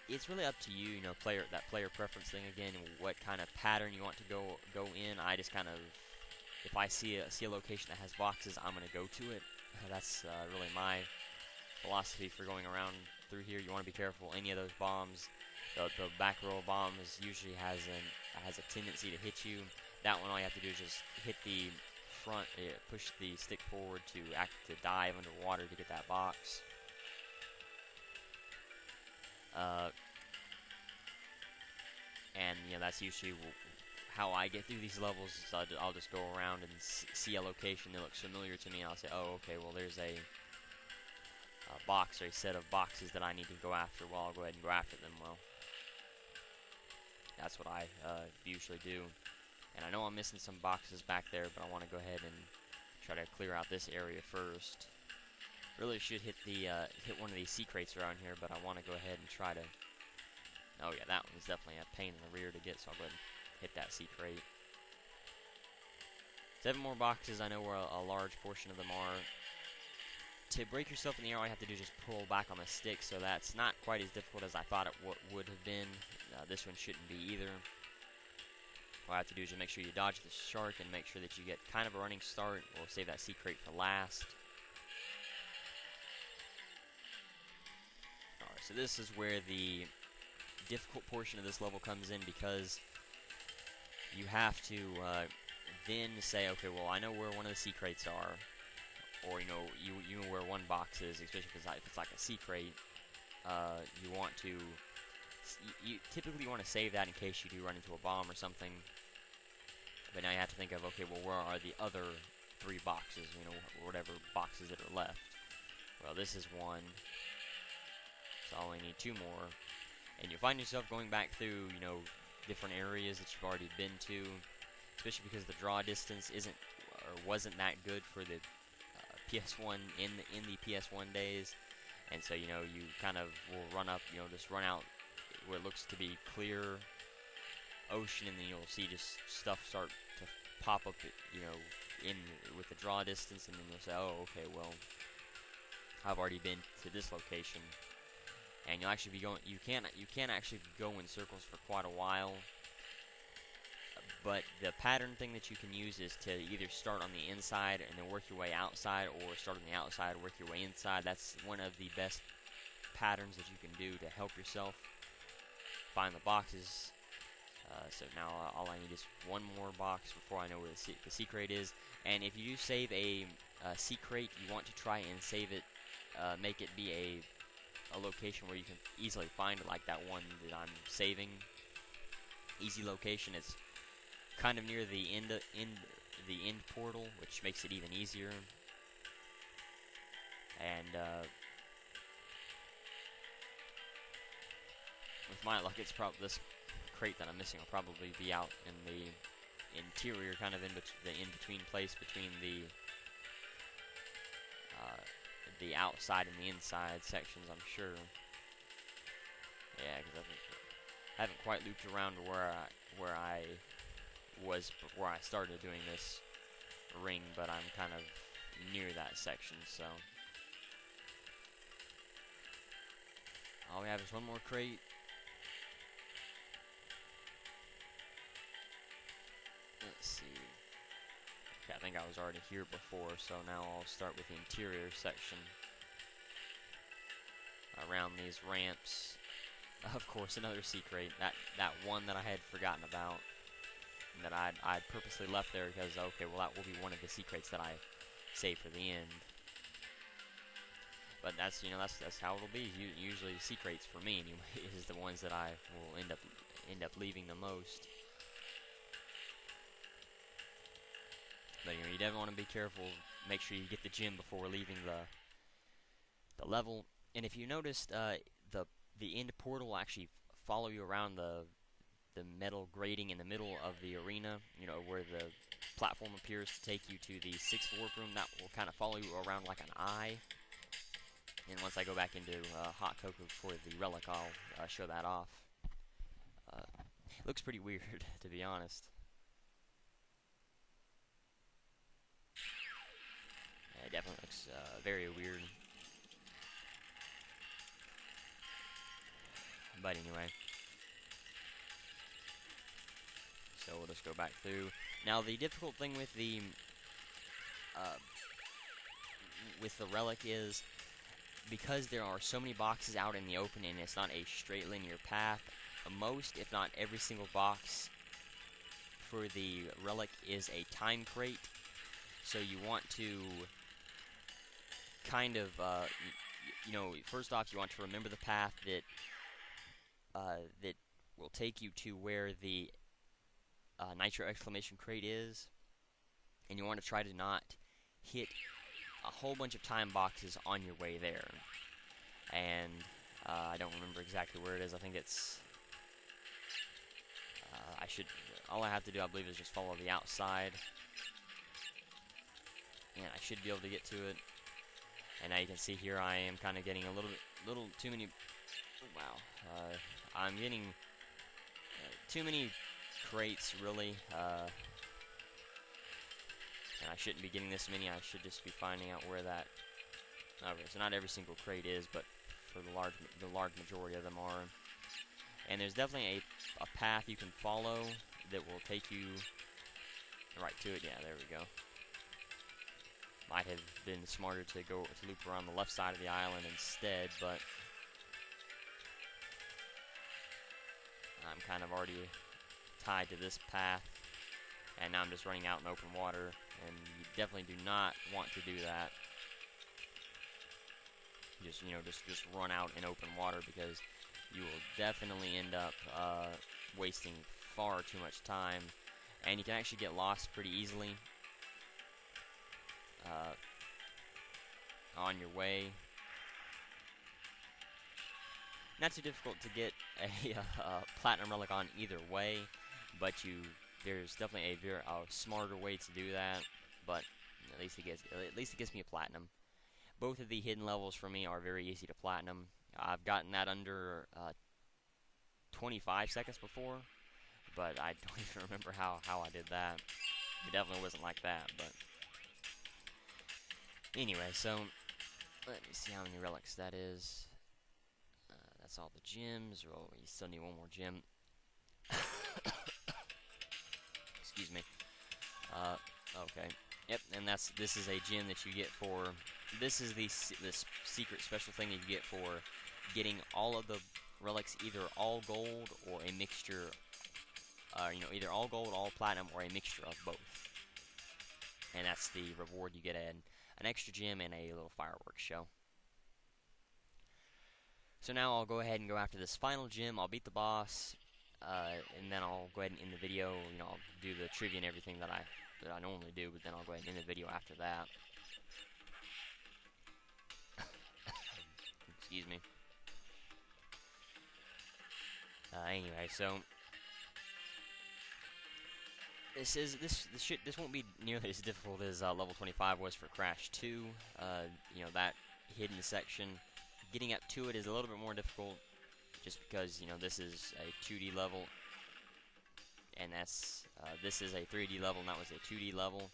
it's really up to you, player preference thing again, what kind of pattern you want to go in. I just kind of, if I see a location that has boxes, I'm gonna go to it. That's really my philosophy for going around through here. You want to be careful. Any of those bombs, the back row of bombs usually has a tendency to hit you. That one, all you have to do is just hit the front, push the stick forward to dive underwater to get that box. Uh, and that's usually how I get through these levels. Is I'll just go around and see a location that looks familiar to me, and I'll say, oh, okay, well, there's a box or a set of boxes that I need to go after. Well, I'll go ahead and go after them. Well, that's what I usually do. And I know I'm missing some boxes back there, but I want to go ahead and try to clear out this area first. Really should hit one of these sea crates around here, but I want to go ahead and try to. Oh yeah, that one's definitely a pain in the rear to get, so I'll go ahead and hit that sea crate. 7 more boxes. I know where a large portion of them are. To break yourself in the air, all you have to do is just pull back on the stick, so that's not quite as difficult as I thought it would have been. This one shouldn't be either. What I have to do is just make sure you dodge the shark and make sure that you get kind of a running start. We'll save that sea crate for last. Alright, so this is where the difficult portion of this level comes in, because you have to then say, okay, well, I know where one of the sea crates are. Or, you know where one box is, especially if it's like a sea crate. You want to... You typically want to save that in case you do run into a bomb or something. But now you have to think of, okay, well, where are the other 3 boxes, whatever boxes that are left. Well, this is one, so I only need 2 more. And you'll find yourself going back through, different areas that you've already been to, especially because the draw distance wasn't that good for the PS1 in the PS1 days. And so, you kind of will run up, just run out where it looks to be clear ocean, and then you'll see just stuff start to pop up, in with the draw distance, and then you'll say, oh, okay, well, I've already been to this location. And you'll actually be going, you can't actually go in circles for quite a while. But the pattern thing that you can use is to either start on the inside and then work your way outside, or start on the outside, work your way inside. That's one of the best patterns that you can do to help yourself find the boxes. So now all I need is 1 more box before I know where the sea crate is. And if you do save a sea crate, you want to try and save it, make it be a location where you can easily find it, like that one that I'm saving. Easy location. It's kind of near the end portal, which makes it even easier. And with my luck, it's probably this crate that I'm missing will probably be out in the interior, kind of the in-between place between the outside and the inside sections, I'm sure. Yeah, because I haven't quite looped around to where I was before I started doing this ring, but I'm kind of near that section, so all we have is 1 more crate. Let's see. Okay, I think I was already here before, so now I'll start with the interior section around these ramps. Of course, another sea crate. That one that I had forgotten about, that I'd purposely left there because, okay, well, that will be one of the sea crates that I save for the end. But that's how it'll be. Usually, sea crates for me anyway is the ones that I will end up leaving the most. But you definitely want to be careful. Make sure you get the gem before leaving the level. And if you noticed, the end portal will actually follow you around the metal grating in the middle of the arena. Where the platform appears to take you to the 6th warp room. That will kind of follow you around like an eye. And once I go back into Hot Cocoa for the Relic, I'll show that off. It looks pretty weird, to be honest. Yeah, it definitely looks very weird. But anyway. So we'll just go back through. Now the difficult thing with the Relic is, because there are so many boxes out in the open and it's not a straight linear path, most, if not every single box for the Relic is a time crate. So you want to kind of, first off, you want to remember the path that that will take you to where the nitro exclamation crate is, and you want to try to not hit a whole bunch of time boxes on your way there. And I don't remember exactly where it is. I think it's all I have to do, I believe, is just follow the outside, and I should be able to get to it. And now you can see here I am kind of getting a little too many. Wow, I'm getting too many crates, really. And I shouldn't be getting this many. I should just be finding out where that. Okay, so not every single crate is, but for the large majority of them are. And there's definitely a path you can follow that will take you right to it. Yeah, there we go. Might have been smarter to loop around the left side of the island instead, but I'm kind of already tied to this path, and now I'm just running out in open water, and you definitely do not want to do that. Just run out in open water, because you will definitely end up wasting far too much time, and you can actually get lost pretty easily on your way. Not too difficult to get a platinum relic on either way, but there's definitely a smarter way to do that. But at least it gets me a platinum. Both of the hidden levels for me are very easy to platinum. I've gotten that under 25 seconds before, but I don't even remember how I did that. It definitely wasn't like that, but anyway, so let me see how many relics that is. That's all the gems. Oh, you still need one more gem. Excuse me. Okay. Yep, and this is a gem that you get for. This is this secret special thing that you get for getting all of the relics, either all gold or a mixture. Either all gold, all platinum, or a mixture of both. And that's the reward. You get an extra gem and a little fireworks show. So now I'll go ahead and go after this final gem. I'll beat the boss, and then I'll go ahead and end the video. I'll do the trivia and everything that I normally do, but then I'll go ahead and end the video after that. Excuse me. Anyway, so this won't be nearly as difficult as level 25 was for Crash 2. That hidden section, getting up to it is a little bit more difficult, just because this is a 2D level, and this is a 3D level, and that was a 2D level.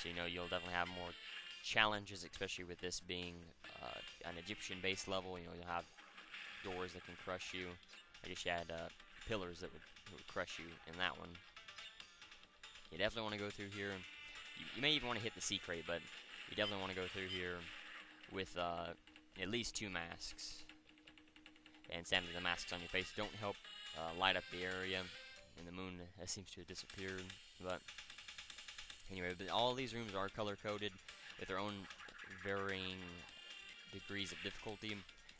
So you'll definitely have more challenges, especially with this being an Egyptian-based level. You'll have doors that can crush you. I guess you had pillars that would crush you in that one. You definitely want to go through here. You may even want to hit the sea crate, but you definitely want to go through here with at least 2 masks. And sadly, the masks on your face don't help light up the area, and the moon seems to have disappeared. But anyway, all of these rooms are color-coded with their own varying degrees of difficulty.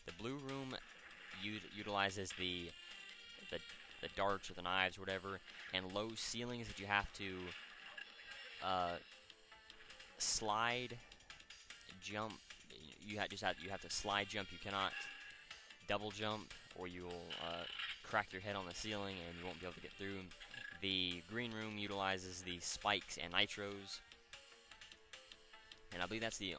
The blue room utilizes the darts or the knives or whatever, and low ceilings that you have to slide, jump. You have to slide jump. You cannot double jump, or you'll crack your head on the ceiling and you won't be able to get through. The green room utilizes the spikes and nitros, and I believe that's the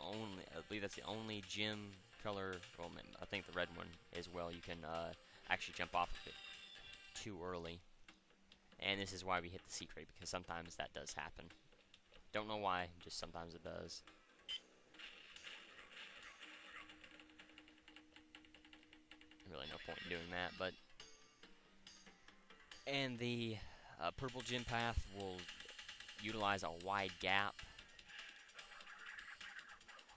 only gem color. Well, I think the red one as well. You can actually jump off of it too early, and this is why we hit the sea crate, because sometimes that does happen. Don't know why, just sometimes it does. Really no point in doing that, but and the purple gem path will utilize a wide gap.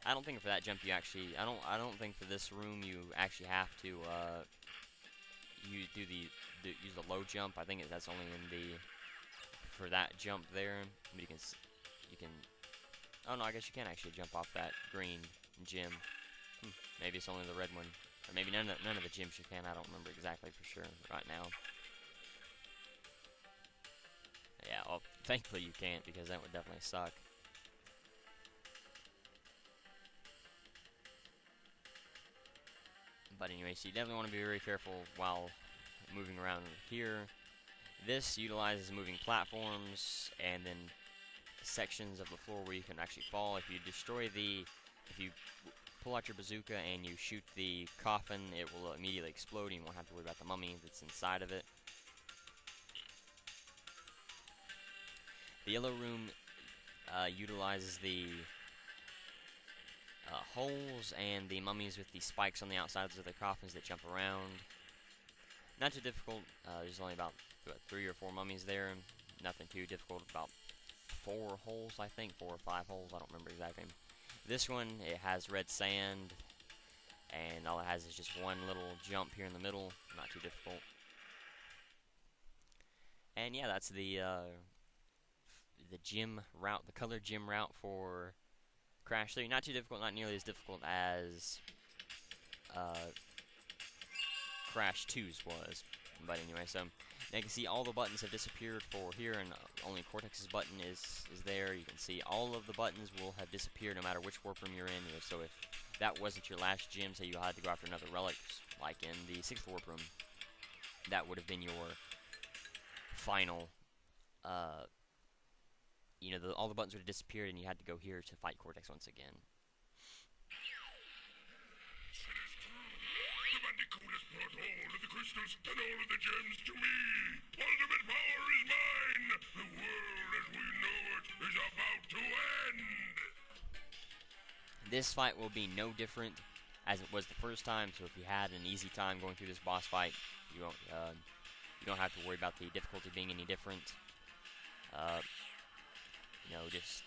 I don't think for that jump you actually. I don't think for this room you actually have to use the low jump. I think that's only for that jump there. But you can. Oh no, I guess you can actually jump off that green gem. Maybe it's only the red one. Or maybe none of the gyms you can. I don't remember exactly for sure right now. Yeah, well, thankfully you can't, because that would definitely suck. But anyway, so you definitely want to be very careful while moving around here. This utilizes moving platforms and then sections of the floor where you can actually fall. If you pull out your bazooka and you shoot the coffin, it will immediately explode, and you won't have to worry about the mummy that's inside of it. The yellow room utilizes the holes and the mummies with the spikes on the outsides of the coffins that jump around. Not too difficult. There's only about 3 or 4 mummies there. Nothing too difficult. About 4 holes, I think. 4 or 5 holes. I don't remember exactly. This one, it has red sand, and all it has is just one little jump here in the middle. Not too difficult. And yeah, that's the gym route, the colored gym route for Crash 3. Not too difficult. Not nearly as difficult as Crash 2's was. But anyway, so now you can see all the buttons have disappeared for here, and only Cortex's button is there. You can see all of the buttons will have disappeared no matter which warp room you're in. So if that wasn't your last gym, say you had to go after another relic, like in the 6th warp room, that would have been your final, you know, all the buttons would have disappeared, and you had to go here to fight Cortex once again. The Bandicoot has brought all of the crystals and all of the gems to me. Ultimate power is mine. The world as we know it is about to end. This fight will be no different as it was the first time. So if you had an easy time going through this boss fight, you don't have to worry about the difficulty being any different. You know, just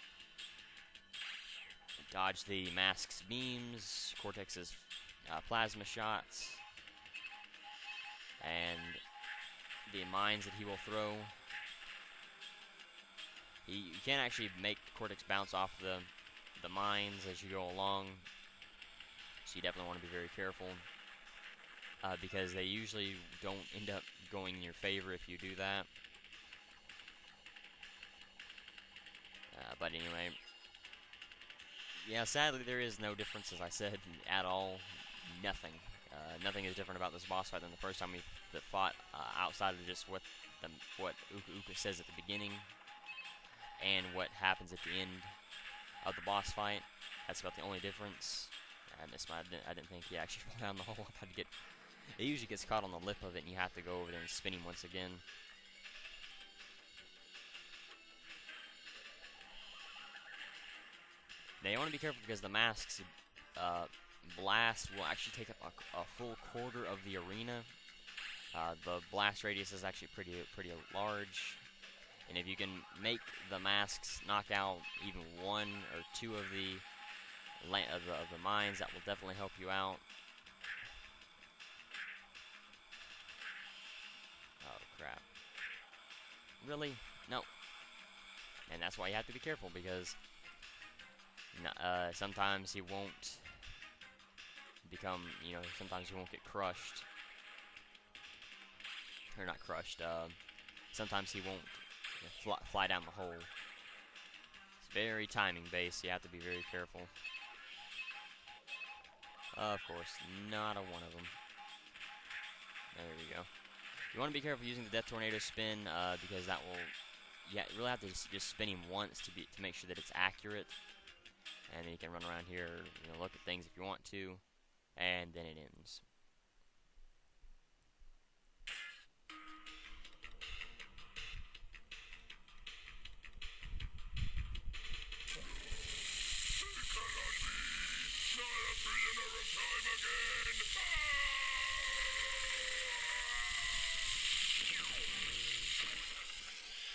dodge the mask's beams, Cortex's plasma shots, and the mines that he will throw. You can't actually make Cortex bounce off the mines as you go along, so you definitely want to be very careful, because they usually don't end up going in your favor if you do that. But anyway, yeah, sadly there is no difference, as I said, at all. Nothing. Nothing is different about this boss fight than the first time we fought, outside of just what Uka Uka says at the beginning and what happens at the end of the boss fight. That's about the only difference. I missed my. I didn't think he actually fell down the hole. I had to get. It usually gets caught on the lip of it, and you have to go over there and spin him once again. Now you want to be careful because the mask's blast will actually take up a full quarter of the arena. The blast radius is actually pretty large, and if you can make the masks knock out even 1 or 2 of the mines, that will definitely help you out. Oh crap! Really? No. And that's why you have to be careful, because sometimes he won't become, you know, sometimes he won't get crushed. Or not crushed, sometimes he won't fly down the hole. It's very timing based, so you have to be very careful. Of course, not a one of them. There we go. You want to be careful using the Death Tornado spin, because that will, you really have to just spin him once to make sure that it's accurate. And then you can run around here, you know, look at things if you want to, and then it ends.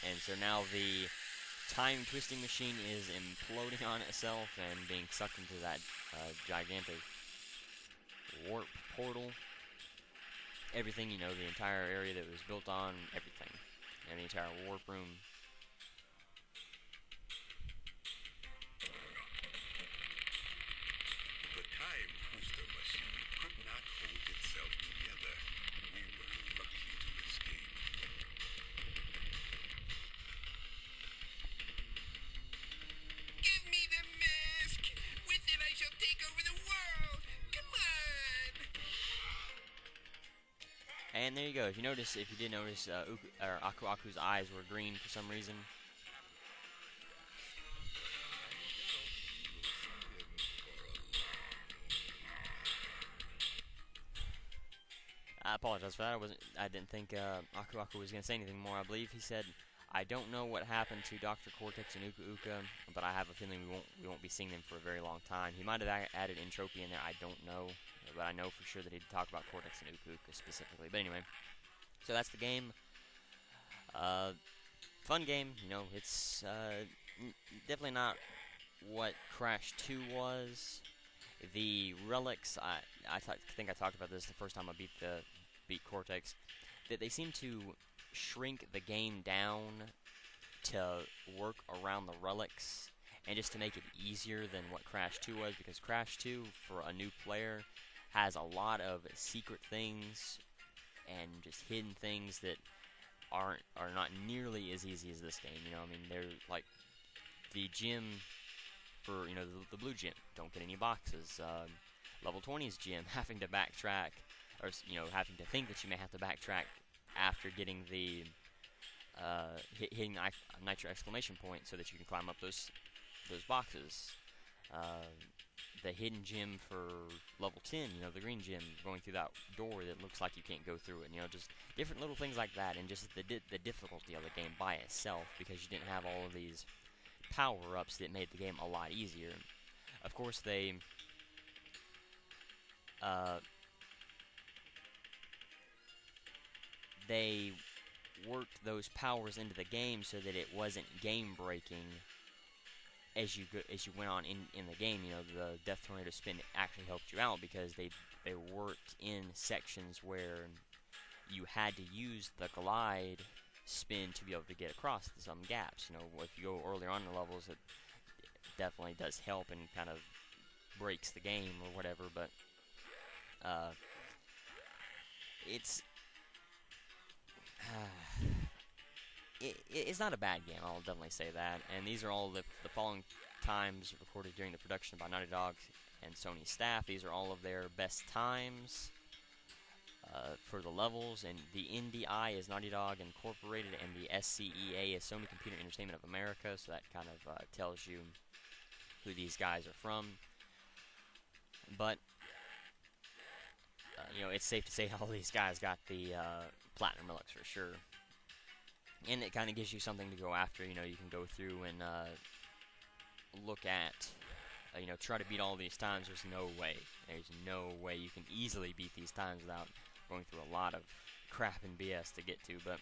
And so now the time twisting machine is imploding on itself and being sucked into that gigantic warp portal. Everything, you know, the entire area that it was built on, everything. And the entire warp room. The time twister machine could not hold And there you go. If you did notice, Aku Aku's eyes were green for some reason. I apologize for that. I didn't think Aku Aku was gonna say anything more. I believe he said, "I don't know what happened to Dr. Cortex and Uka Uka, but I have a feeling we won't be seeing them for a very long time." He might have added entropy in there. I don't know, but I know for sure that he'd talk about Cortex and Uka Uka specifically. But anyway, so that's the game. Fun game. You know, it's definitely not what Crash 2 was. The relics, I think I talked about this the first time I beat Cortex, that they seem to shrink the game down to work around the relics and just to make it easier than what Crash 2 was, because Crash 2, for a new player, has a lot of secret things and just hidden things that are not nearly as easy as this game. You know, I mean, they're like the gym for, you know, the blue gym, don't get any boxes. Level 20's gym, having to backtrack, or, you know, having to think that you may have to backtrack after getting the hitting nitro exclamation point so that you can climb up those boxes. The hidden gym for level 10, you know, the green gym, going through that door that looks like you can't go through it. You know, just different little things like that, and just the difficulty of the game by itself, because you didn't have all of these power-ups that made the game a lot easier. Of course, they worked those powers into the game so that it wasn't game-breaking as you went on in the game. You know, the Death Tornado spin actually helped you out because they worked in sections where you had to use the glide spin to be able to get across some gaps. You know, if you go earlier on in the levels, it definitely does help and kind of breaks the game or whatever, but it's it's not a bad game, I'll definitely say that. And these are all the following times recorded during the production by Naughty Dog and Sony staff. These are all of their best times for the levels, and the NDI is Naughty Dog Incorporated, and the SCEA is Sony Computer Entertainment of America, so that kind of tells you who these guys are from. But you know, it's safe to say all these guys got the Platinum Relics for sure. And it kind of gives you something to go after. You know, you can go through and look at, you know, try to beat all these times. There's no way you can easily beat these times without going through a lot of crap and BS to get to. But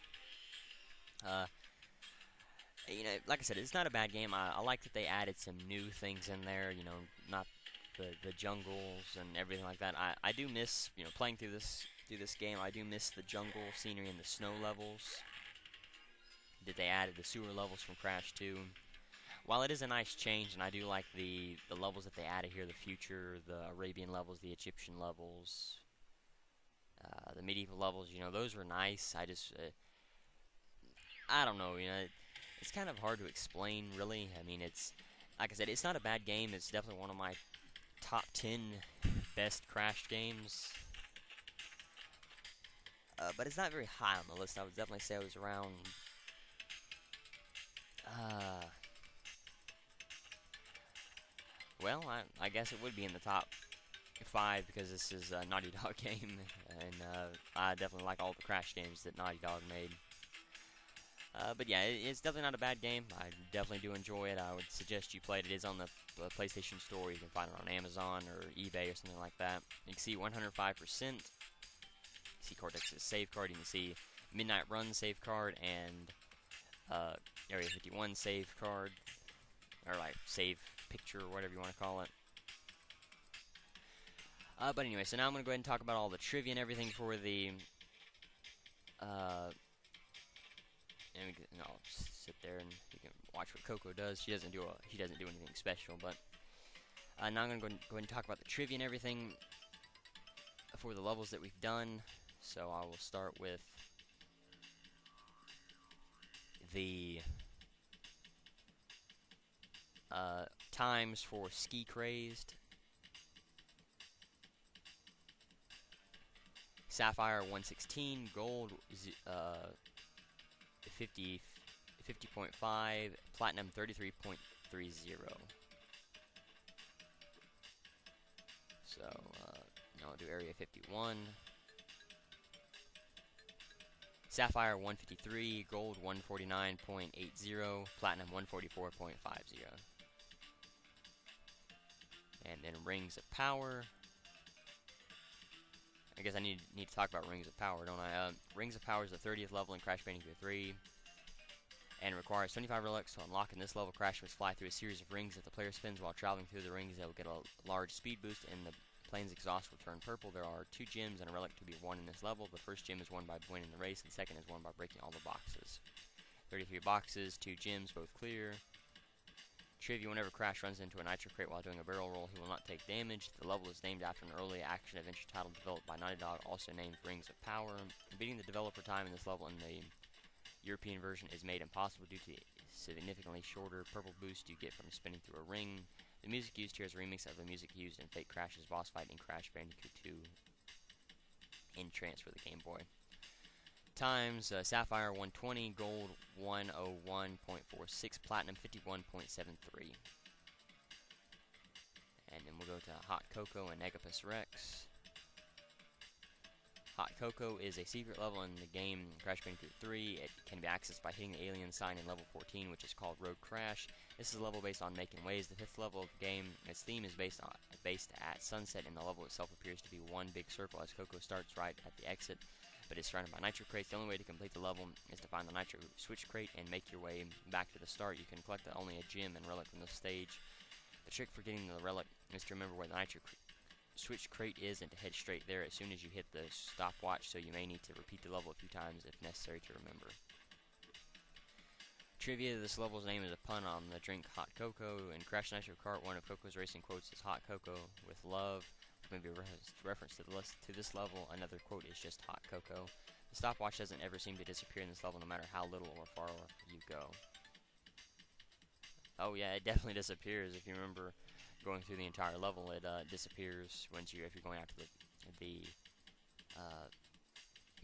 you know, like I said, it's not a bad game. I like that they added some new things in there. You know, not the jungles and everything like that. I do miss, you know, playing through this game. I do miss the jungle scenery and the snow levels that they added, the sewer levels from Crash 2. While it is a nice change, and I do like the levels that they added here, the future, the Arabian levels, the Egyptian levels, the medieval levels, you know, those were nice. I just, I don't know, you know, it's kind of hard to explain, really. I mean, it's, like I said, it's not a bad game. It's definitely one of my top 10 best Crash games. But it's not very high on the list. I would definitely say it was around... well, I guess it would be in the top 5 because this is a Naughty Dog game, and I definitely like all the Crash games that Naughty Dog made. But yeah, it's definitely not a bad game. I definitely do enjoy it. I would suggest you play it. It is on the PlayStation Store. You can find it on Amazon or eBay or something like that. You can see 105%. You see Cortex's save card. You can see Midnight Run save card and Area 51 save card, or like save picture or whatever you want to call it. But anyway, so now I'm going to go ahead and talk about all the trivia and everything for the and I'll sit there and you can watch what Coco does. She doesn't do anything special, but now I'm going to go ahead and talk about the trivia and everything for the levels that we've done. So I will start with the times for Ski Crazed. Sapphire 116, gold 50.5, platinum 33.30. So now I'll do area 51. Sapphire 153, gold 149.80, platinum 144.50. And then rings of power. I guess I need to talk about Rings of Power, don't I? Rings of Power is the 30th level in Crash Bandicoot 3, and requires 25 relics to unlock. In this level, Crash must fly through a series of rings. If the player spins while traveling through the rings, they will get a large speed boost, and the plane's exhaust will turn purple. There are 2 gems and a relic to be won in this level. The first gem is won by winning the race, and the second is won by breaking all the boxes. 33 boxes, 2 gems, both clear. Trivia: whenever Crash runs into a nitro crate while doing a barrel roll, he will not take damage. The level is named after an early action-adventure title developed by Naughty Dog, also named Rings of Power. Beating the developer time in this level in the European version is made impossible due to the significantly shorter purple boost you get from spinning through a ring. The music used here is a remix of the music used in Fake Crash's boss fight in Crash Bandicoot 2 Entrance for the Game Boy. Times Sapphire 120, gold 101.46, platinum 51.73. And then we'll go to Hot Cocoa and Egapus Rex. Hot Cocoa is a secret level in the game Crash Bandicoot 3. It can be accessed by hitting the alien sign in level 14, which is called Road Crash. This is a level based on making ways. The 5th level of the game, its theme is based at sunset, and the level itself appears to be one big circle as Cocoa starts right at the exit, but is surrounded by nitro crates. The only way to complete the level is to find the nitro switch crate and make your way back to the start. You can collect only a gem and relic from the stage. The trick for getting the relic is to remember where the nitro switch crate is and to head straight there as soon as you hit the stopwatch, so you may need to repeat the level a few times if necessary to remember. Trivia: this level's name is a pun on the drink Hot Cocoa. In Crash Nitro Kart, one of Coco's racing quotes is Hot Cocoa with love. Maybe a reference to this level. Another quote is just Hot Cocoa. The stopwatch doesn't ever seem to disappear in this level, no matter how little or far you go. Oh yeah, it definitely disappears. If you remember going through the entire level, it disappears if you're going after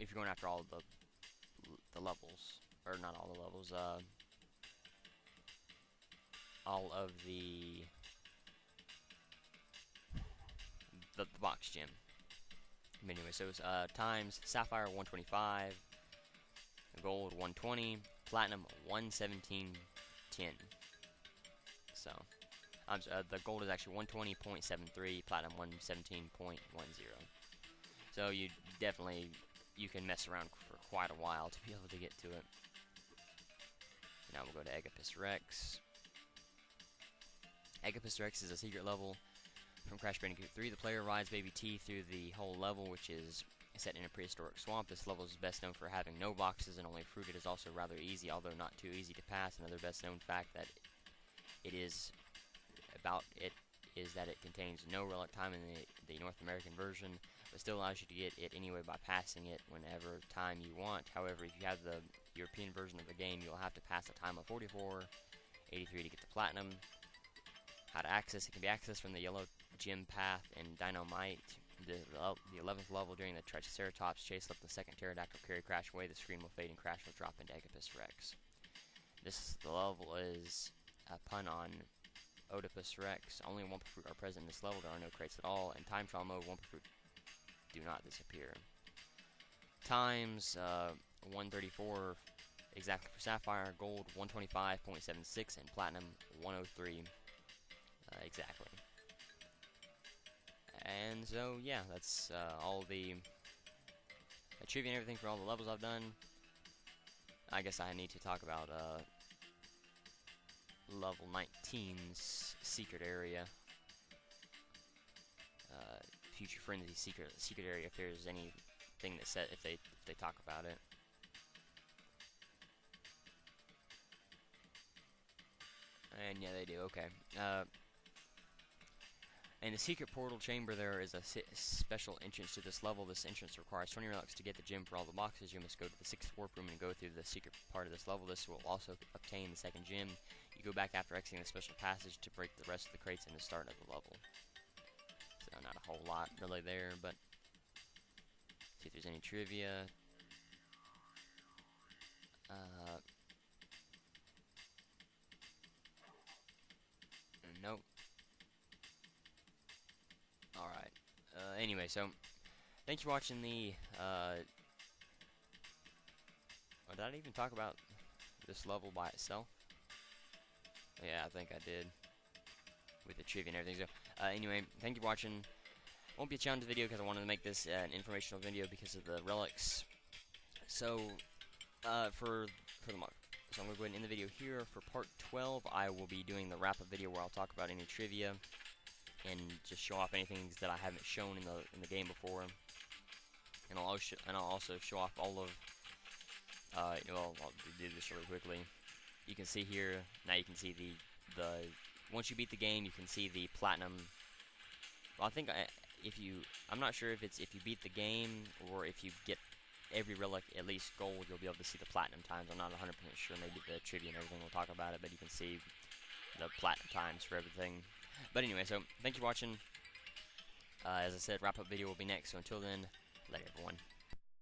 if you're going after all of the levels, or not all the levels. All of the box gym. Anyway, so it's times Sapphire 125, gold 120, platinum 117.10. So the gold is actually 120.73, platinum 117.10. So you can mess around for quite a while to be able to get to it. Now we'll go to Egapus Rex. Egapus Rex is a secret level from Crash Bandicoot 3. The player rides Baby T through the whole level, which is set in a prehistoric swamp. This level is best known for having no boxes and only fruit. It is also rather easy, although not too easy to pass. Another best known fact that it is that it contains no relic time in the North American version, but still allows you to get it anyway by passing it whenever time you want. However, if you have the European version of the game, you'll have to pass a time of 44.83 to get the platinum. How to access it: can be accessed from the yellow gym path in Dynamite. The 11th level during the Triceratops chase. Let the second pterodactyl carry Crash away. The screen will fade and Crash will drop into Egapus Rex. The level is a pun on Oedipus Rex. Only Wumpa Fruit are present in this level. There are no crates at all. In time trial mode, Wumpa Fruit do not disappear. Times 134 exactly for Sapphire, gold 125.76, and platinum 103 exactly. And so yeah, that's all the trivia and everything for all the levels I've done. I guess I need to talk about level 19's secret area, Future Frenzy secret area. If there's anything that said if they talk about it. And yeah, they do. Okay. In the secret portal chamber, there is a special entrance to this level. This entrance requires 20 relics to get the gem for all the boxes. You must go to the 6th warp room and go through the secret part of this level. This will also obtain the second gem. You go back after exiting the special passage to break the rest of the crates in the start of the level. So not a whole lot really there, but See if there's any trivia. Nope. Alright. Anyway, so, thanks for watching the, oh, did I even talk about this level by itself? Yeah, I think I did. With the trivia and everything, so, anyway, thank you for watching. Won't be a challenge video because I wanted to make this an informational video because of the relics. So, for the month. So I'm going to go ahead and end the video here. For part 12, I will be doing the wrap-up video where I'll talk about any trivia and just show off anything that I haven't shown in the game before. And I'll also show off all of well, I'll do this really quickly. You can see here now. You can see the once you beat the game, you can see the platinum. Well, I think I'm not sure if you beat the game or if you get every relic at least gold, you'll be able to see the platinum times. I'm not 100% sure. Maybe the trivia and everything will talk about it, but you can see the platinum times for everything. But anyway, so thank you for watching. As I said, wrap-up video will be next. So until then, later, everyone.